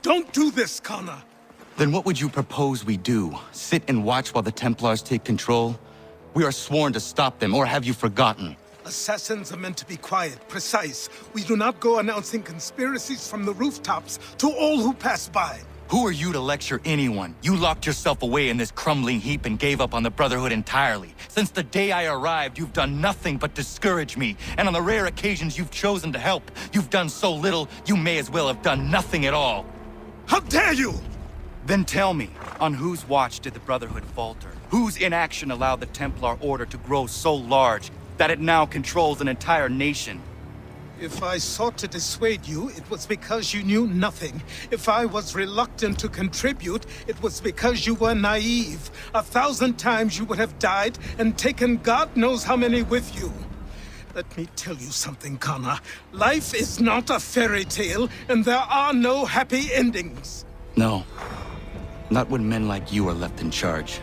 Don't do this, Connor! Then what would you propose we do? Sit and watch while the Templars take control? We are sworn to stop them, or have you forgotten? Assassins are meant to be quiet, precise. We do not go announcing conspiracies from the rooftops to all who pass by. Who are you to lecture anyone? You locked yourself away in this crumbling heap and gave up on the Brotherhood entirely. Since the day I arrived, you've done nothing but discourage me. And on the rare occasions you've chosen to help, you've done so little, you may as well have done nothing at all. How dare you! Then tell me, on whose watch did the Brotherhood falter? Whose inaction allowed the Templar Order to grow so large that it now controls an entire nation? If I sought to dissuade you, it was because you knew nothing. If I was reluctant to contribute, it was because you were naive. 1,000 times you would have died and taken God knows how many with you. Let me tell you something, Connor. Life is not a fairy tale, and there are no happy endings. No. Not when men like you are left in charge.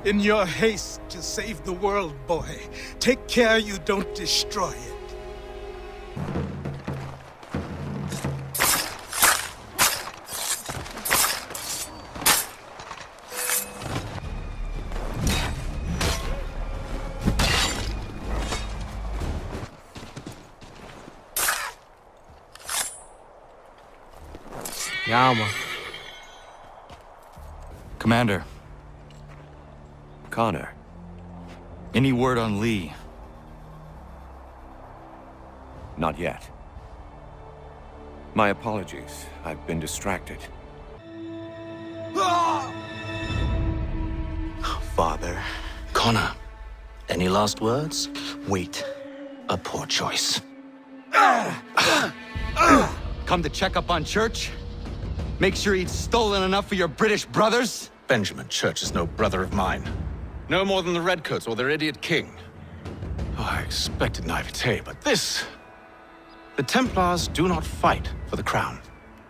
In your haste to save the world, boy, take care you don't destroy it. Yama. Commander, Connor. any word on Lee? Not yet. My apologies. I've been distracted. Father. Connor. Any last words? Wait. A poor choice. Come to check up on Church? Make sure he'd stolen enough for your British brothers? Benjamin Church is no brother of mine. No more than the Redcoats or their idiot king. Oh, I expected naivete, but this... The Templars do not fight for the crown.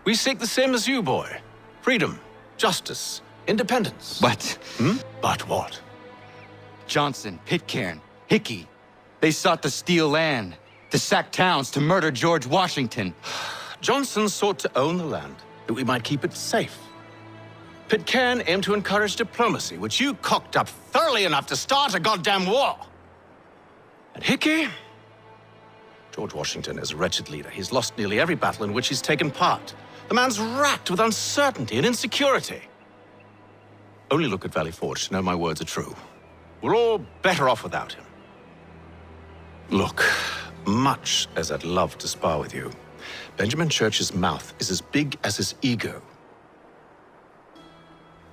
We seek the same as you, boy. Freedom, justice, independence. But But what? Johnson, Pitcairn, Hickey, they sought to steal land, to sack towns, to murder George Washington. Johnson sought to own the land, that we might keep it safe. Pitcairn aimed to encourage diplomacy, which you cocked up thoroughly enough to start a goddamn war. And Hickey? George Washington is a wretched leader. He's lost nearly every battle in which he's taken part. The man's racked with uncertainty and insecurity. Only look at Valley Forge to know my words are true. We're all better off without him. Look, much as I'd love to spar with you, Benjamin Church's mouth is as big as his ego.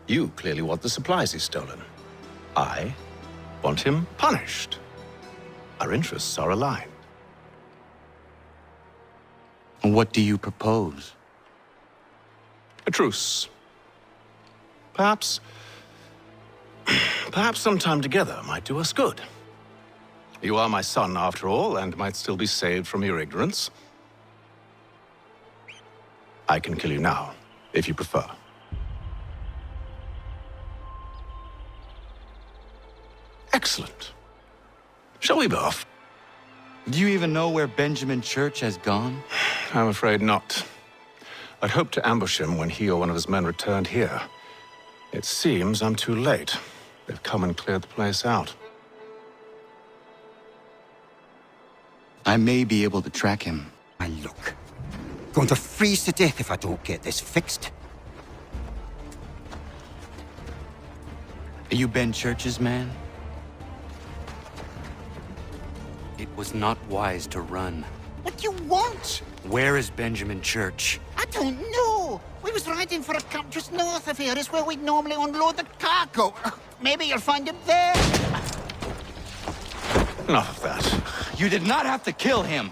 You clearly want the supplies he's stolen. I want him punished. Our interests are aligned. What do you propose? A truce. Perhaps some time together might do us good. You are my son, after all, and might still be saved from your ignorance. I can kill you now, if you prefer. Excellent. Shall we be off? Do you even know where Benjamin Church has gone? I'm afraid not. I'd hoped to ambush him when he or one of his men returned here. It seems I'm too late. They've come and cleared the place out. I may be able to track him. And look, going to freeze to death if I don't get this fixed. Are you Ben Church's man? It was not wise to run. What do you want? Where is Benjamin Church? I don't know. We was riding for a camp just north of here. It's where we'd normally unload the cargo. Maybe you'll find him there. Enough of that. You did not have to kill him!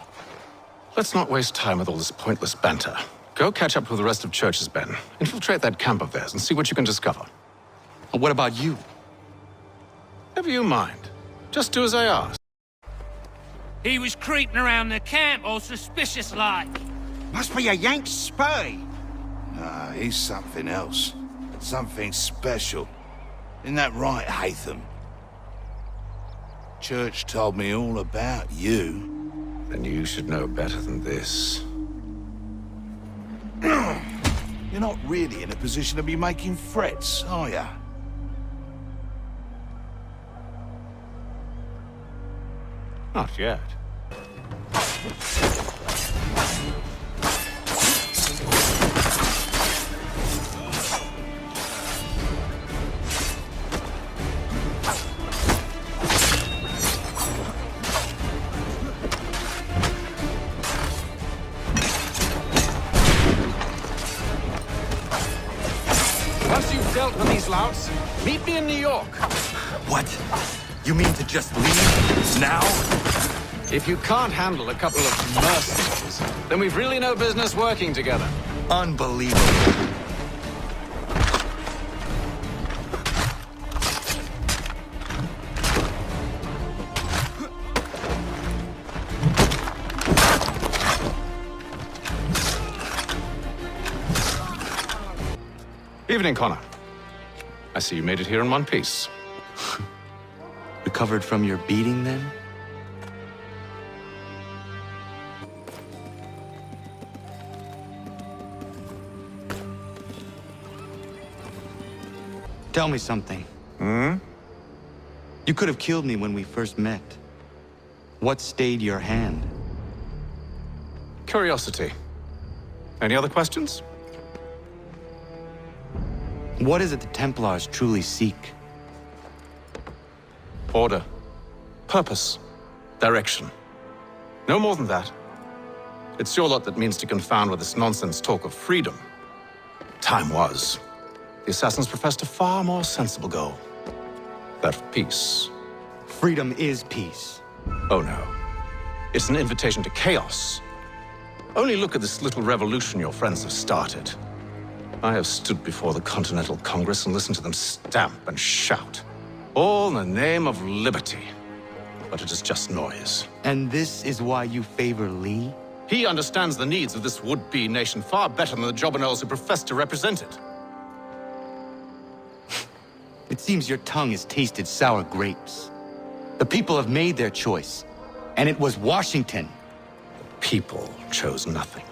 Let's not waste time with all this pointless banter. Go catch up with the rest of Church's men. Infiltrate that camp of theirs and see what you can discover. And what about you? Never you mind. Just do as I ask. He was creeping around the camp all suspicious-like. Must be a Yank spy. Nah, he's something else. Something special. Isn't that right, Haytham? Church told me all about you. Then you should know better than this. You're not really in a position to be making threats, are ya? Not yet. Once you've dealt with these louts, meet me in New York. What? You mean to just leave? Now? If you can't handle a couple of mercenaries, then we've really no business working together. Unbelievable. Evening, Connor. I see you made it here in one piece. Recovered from your beating, then? Tell me something. You could have killed me when we first met. What stayed your hand? Curiosity. Any other questions? What is it the Templars truly seek? Order. Purpose. Direction. No more than that. It's your lot that means to confound with this nonsense talk of freedom. Time was. The assassins professed a far more sensible goal. That of peace. Freedom is peace. Oh no. It's an invitation to chaos. Only look at this little revolution your friends have started. I have stood before the Continental Congress and listened to them stamp and shout. All in the name of liberty. But it is just noise. And this is why you favor Lee? He understands the needs of this would-be nation far better than the jobberknolls who profess to represent it. It seems your tongue has tasted sour grapes. The people have made their choice, and it was Washington. People chose nothing.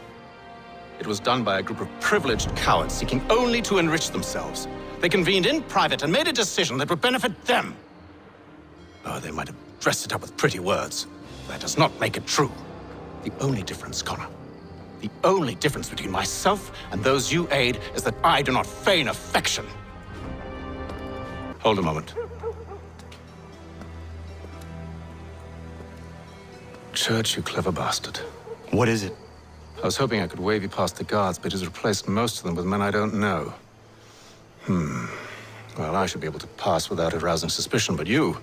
It was done by a group of privileged cowards seeking only to enrich themselves. They convened in private and made a decision that would benefit them. Oh, they might have dressed it up with pretty words. That does not make it true. The only difference, Connor, the only difference between myself and those you aid is that I do not feign affection. Hold a moment. Church, you clever bastard. What is it? I was hoping I could wave you past the guards, but he's replaced most of them with men I don't know. Well, I should be able to pass without arousing suspicion, but you...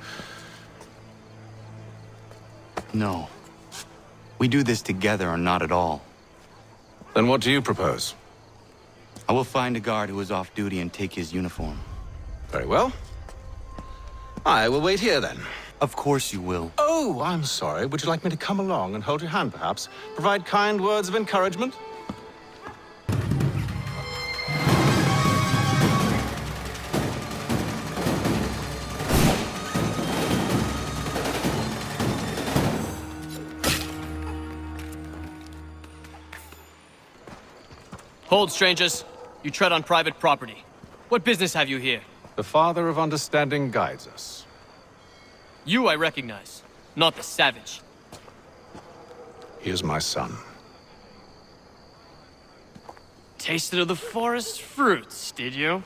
No. We do this together or not at all. Then what do you propose? I will find a guard who is off duty and take his uniform. Very well. I will wait here then. Of course you will. Oh, I'm sorry. Would you like me to come along and hold your hand, perhaps? Provide kind words of encouragement? Hold, strangers. You tread on private property. What business have you here? The Father of Understanding guides us. You I recognize, not the savage. He is my son. Tasted of the forest fruits, did you?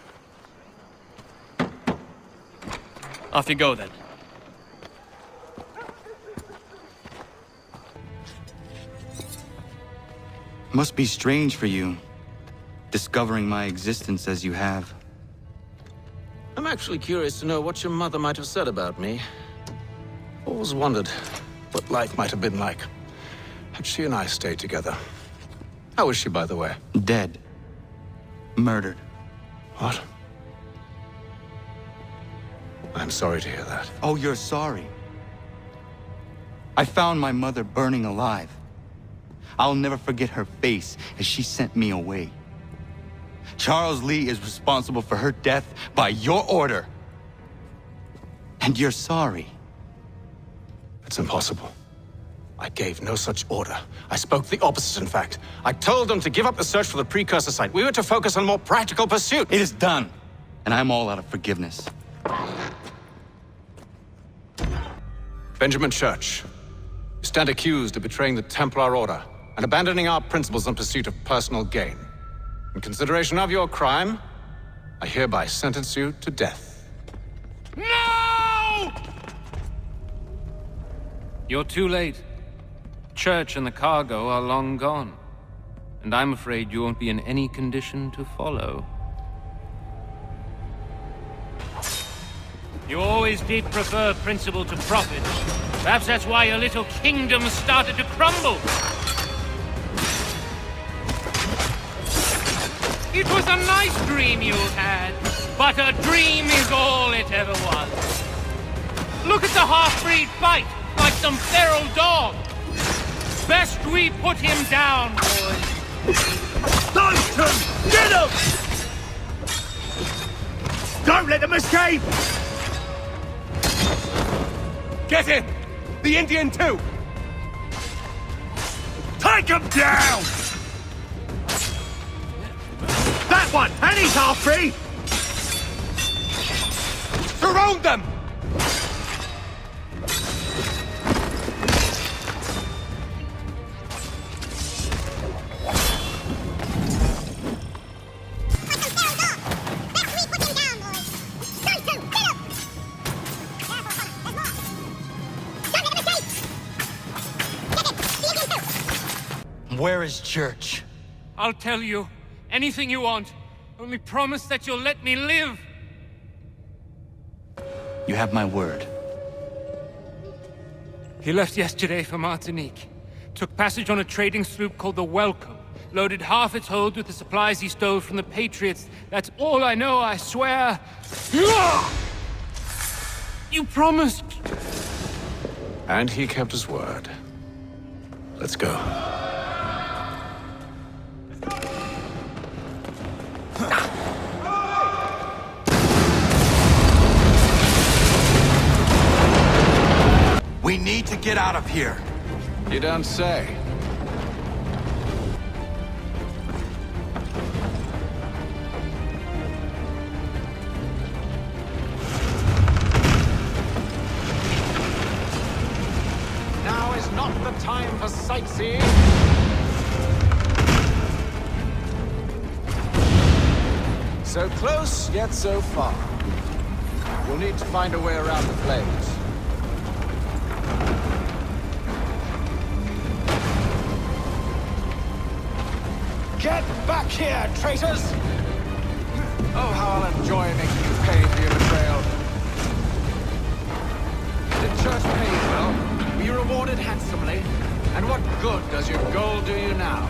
Off you go, then. Must be strange for you, discovering my existence as you have. I'm actually curious to know what your mother might have said about me. Always wondered what life might have been like had she and I stayed together. How is she, by the way? Dead. Murdered. What? I'm sorry to hear that. Oh, you're sorry. I found my mother burning alive. I'll never forget her face as she sent me away. Charles Lee is responsible for her death by your order. And you're sorry. It's impossible. I gave no such order. I spoke the opposite, in fact. I told them to give up the search for the precursor site. We were to focus on more practical pursuit. It is done, and I'm all out of forgiveness. Benjamin Church, you stand accused of betraying the Templar Order and abandoning our principles in pursuit of personal gain. In consideration of your crime, I hereby sentence you to death. No! You're too late. Church and the cargo are long gone. And I'm afraid you won't be in any condition to follow. You always did prefer principle to profit. Perhaps that's why your little kingdom started to crumble. It was a nice dream you had, but a dream is all it ever was. Look at the half-breed fight, like some feral dog. Best we put him down, boys. Dalton! Get him! Don't let them escape! Get him! The Indian too! Take him down! That one! And he's half-free! Surround them! Where is Church? I'll tell you anything you want. Only promise that you'll let me live. You have my word. He left yesterday for Martinique. Took passage on a trading sloop called the Welcome. Loaded half its hold with the supplies he stole from the Patriots. That's all I know, I swear. You promised. And he kept his word. Let's go. We need to get out of here. You don't say. Now is not the time for sightseeing. So close, yet so far. We'll need to find a way around the flames. Get back here, traitors! Oh, how I'll enjoy making you pay for your betrayal. Did Church pay you well? Were you rewarded handsomely? And what good does your gold do you now?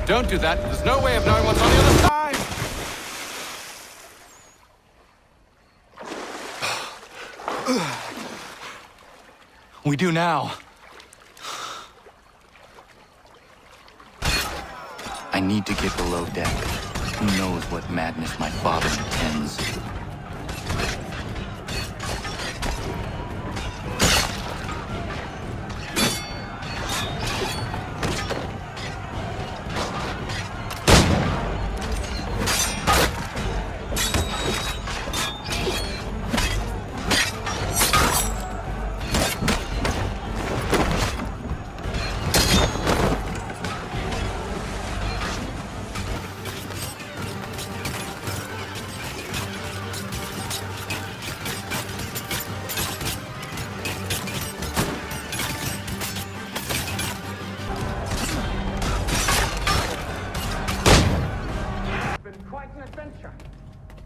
Don't do that. There's no way of knowing what's on the other side! We do now. I need to get below deck. Who knows what madness my father intends?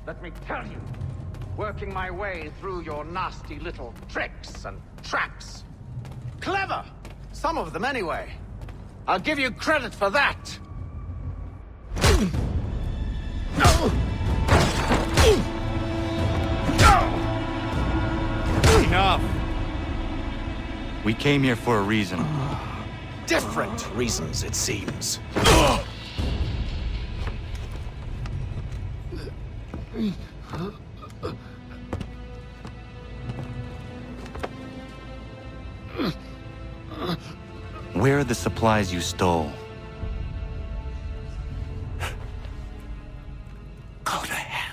Let me tell you, working my way through your nasty little tricks and traps. Clever! Some of them, anyway. I'll give you credit for that. enough. We came here for a reason. Different reasons, it seems. Where are the supplies you stole? Go to hell.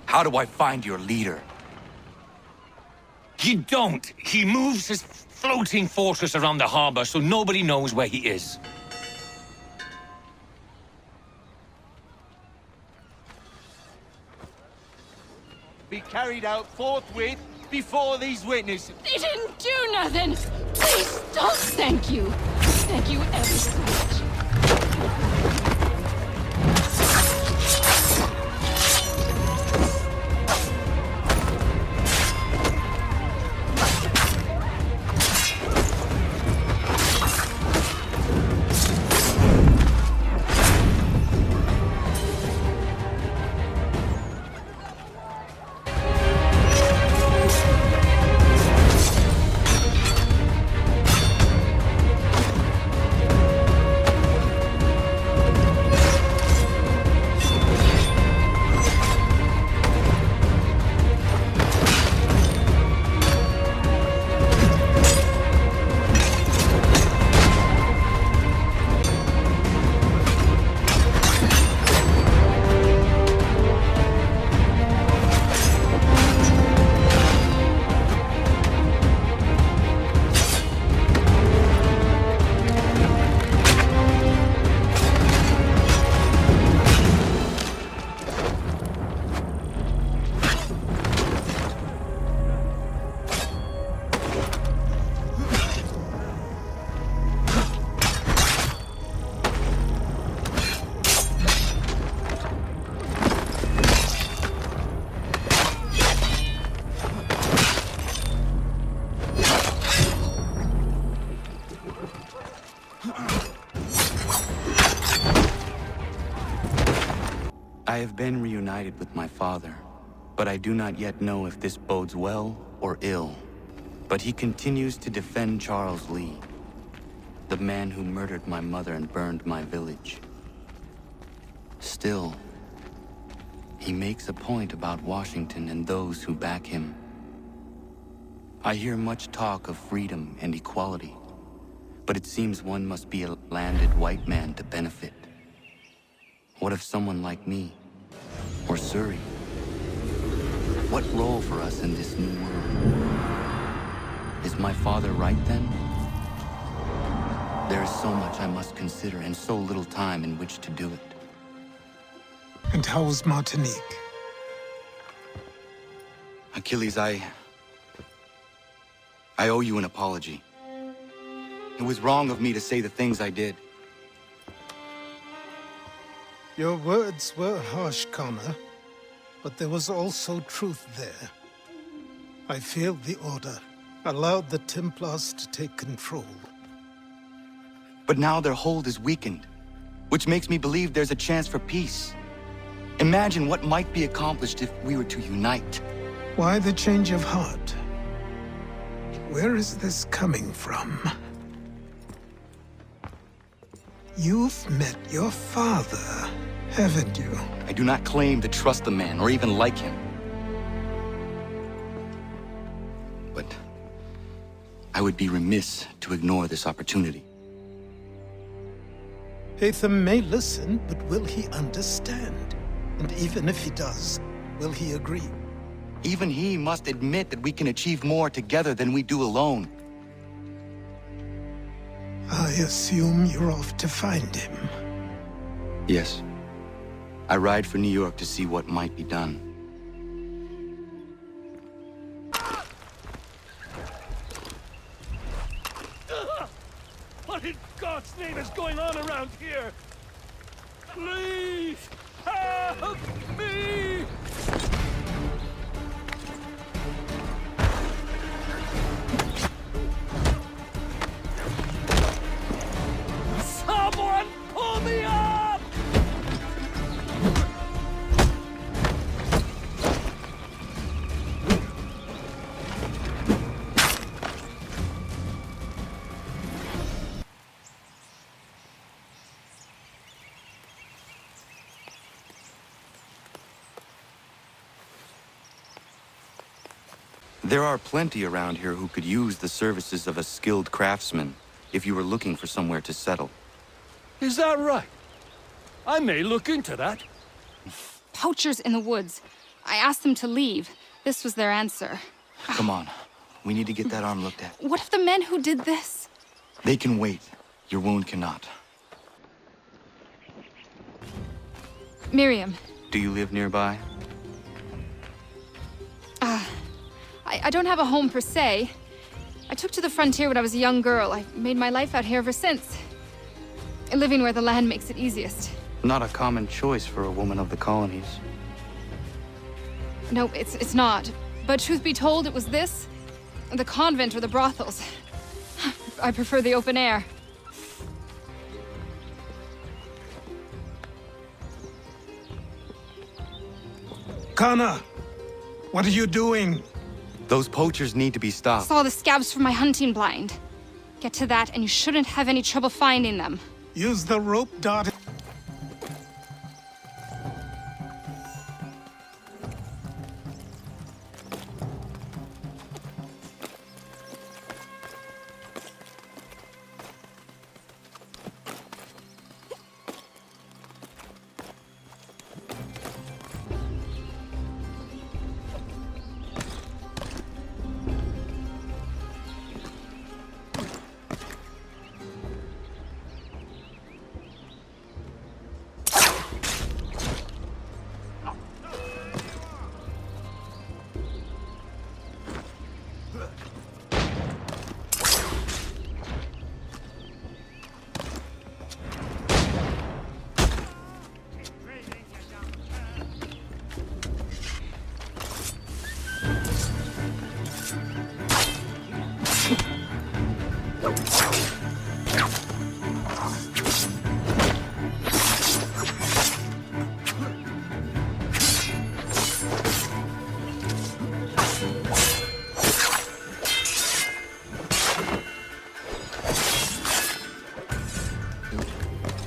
How do I find your leader? You don't. He moves his floating fortress around the harbor so nobody knows where he is. Be carried out forthwith before these witnesses. They didn't do nothing! Please stop! Thank you. Thank you ever so much. I have been reunited with my father, but I do not yet know if this bodes well or ill. But he continues to defend Charles Lee, the man who murdered my mother and burned my village. Still, he makes a point about Washington and those who back him. I hear much talk of freedom and equality, but it seems one must be a landed white man to benefit. What if someone like me, or Surrey? What role for us in this new world? Is my father right then? There is so much I must consider and so little time in which to do it. And how was Martinique? Achilles, I owe you an apology. It was wrong of me to say the things I did. Your words were harsh, Connor, but there was also truth there. I failed the Order, allowed the Templars to take control. But now their hold is weakened, which makes me believe there's a chance for peace. Imagine what might be accomplished if we were to unite. Why the change of heart? Where is this coming from? You've met your father, haven't you? I do not claim to trust the man or even like him. But I would be remiss to ignore this opportunity. Haytham may listen, but will he understand? And even if he does, will he agree? Even he must admit that we can achieve more together than we do alone. I assume you're off to find him. Yes. I ride for New York to see what might be done. What in God's name is going on around here? Please, help me! Someone pull me up! There are plenty around here who could use the services of a skilled craftsman if you were looking for somewhere to settle. Is that right? I may look into that. Poachers in the woods. I asked them to leave. This was their answer. Come on. We need to get that arm looked at. What if the men who did this? They can wait. Your wound cannot. Miriam. Do you live nearby? I don't have a home per se. I took to the frontier when I was a young girl. I've made my life out here ever since. Living where the land makes it easiest. Not a common choice for a woman of the colonies. No, it's not. But truth be told, it was this, the convent or the brothels. I prefer the open air. Kana, what are you doing? Those poachers need to be stopped. Saw the scabs from my hunting blind. Get to that, and you shouldn't have any trouble finding them. Use the rope dart.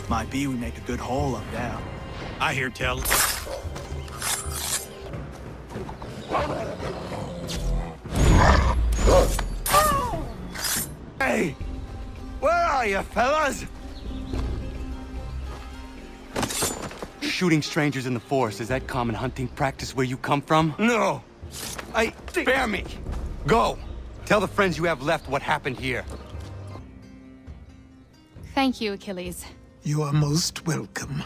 Might be we make a good haul up there. I hear tell. Hey! Where are you, fellas? Shooting strangers in the forest, is that common hunting practice where you come from? No. Spare me. Go. Tell the friends you have left what happened here. Thank you, Achilles. You are most welcome.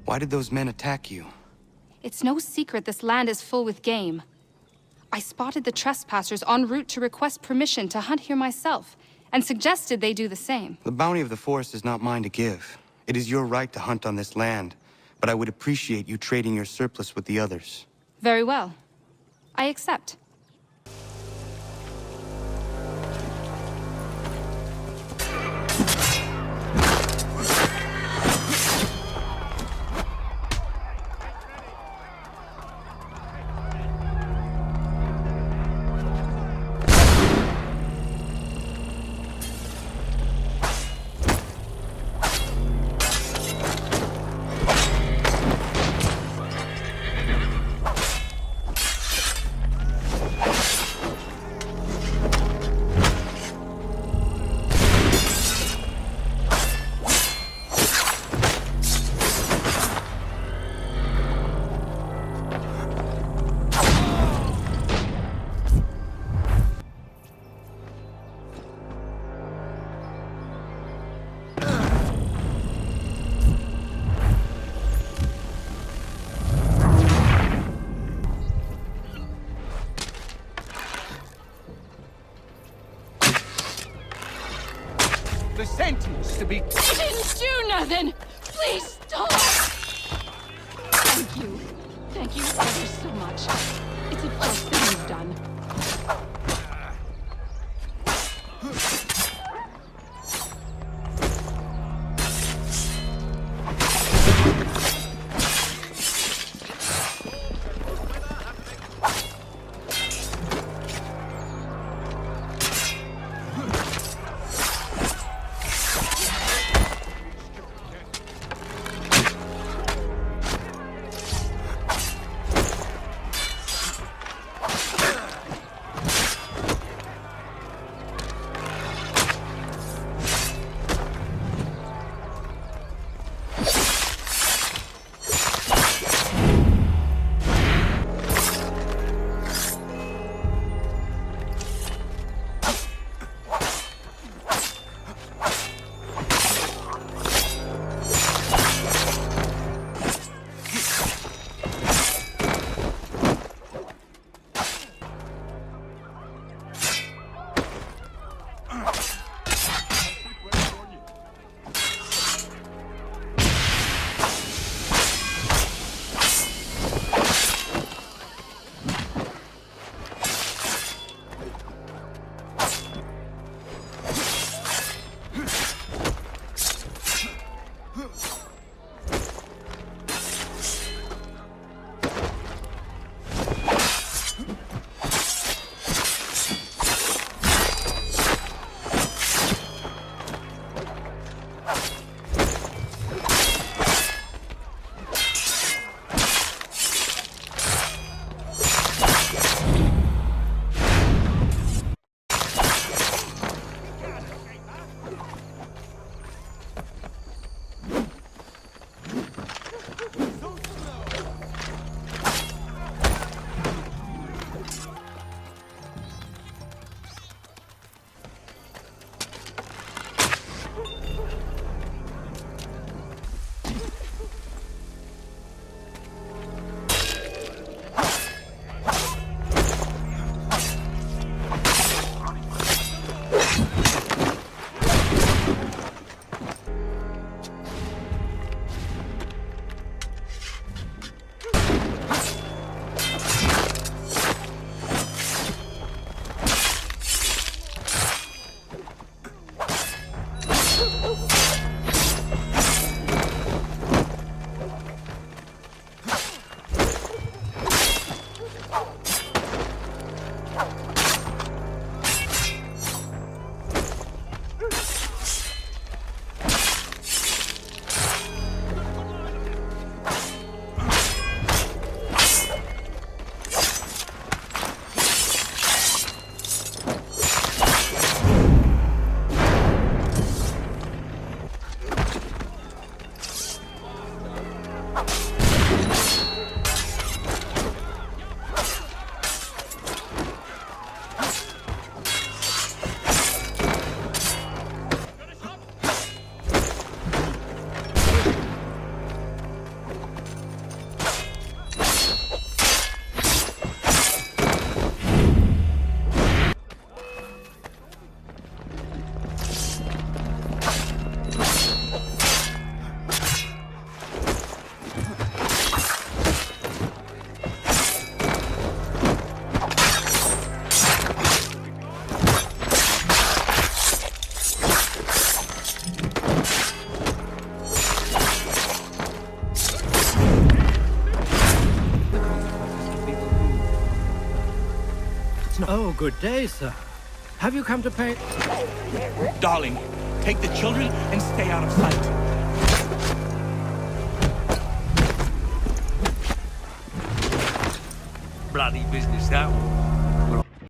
Why did those men attack you? It's no secret this land is full with game. I spotted the trespassers en route to request permission to hunt here myself, and suggested they do the same. The bounty of the forest is not mine to give. It is your right to hunt on this land, but I would appreciate you trading your surplus with the others. Very well. I accept. be... I didn't do nothing! Please stop! Thank you. Thank you ever so much. It's a tough thing you've done. Oh, good day, sir. Have you come to pay... Darling, take the children and stay out of sight. Bloody business, that one.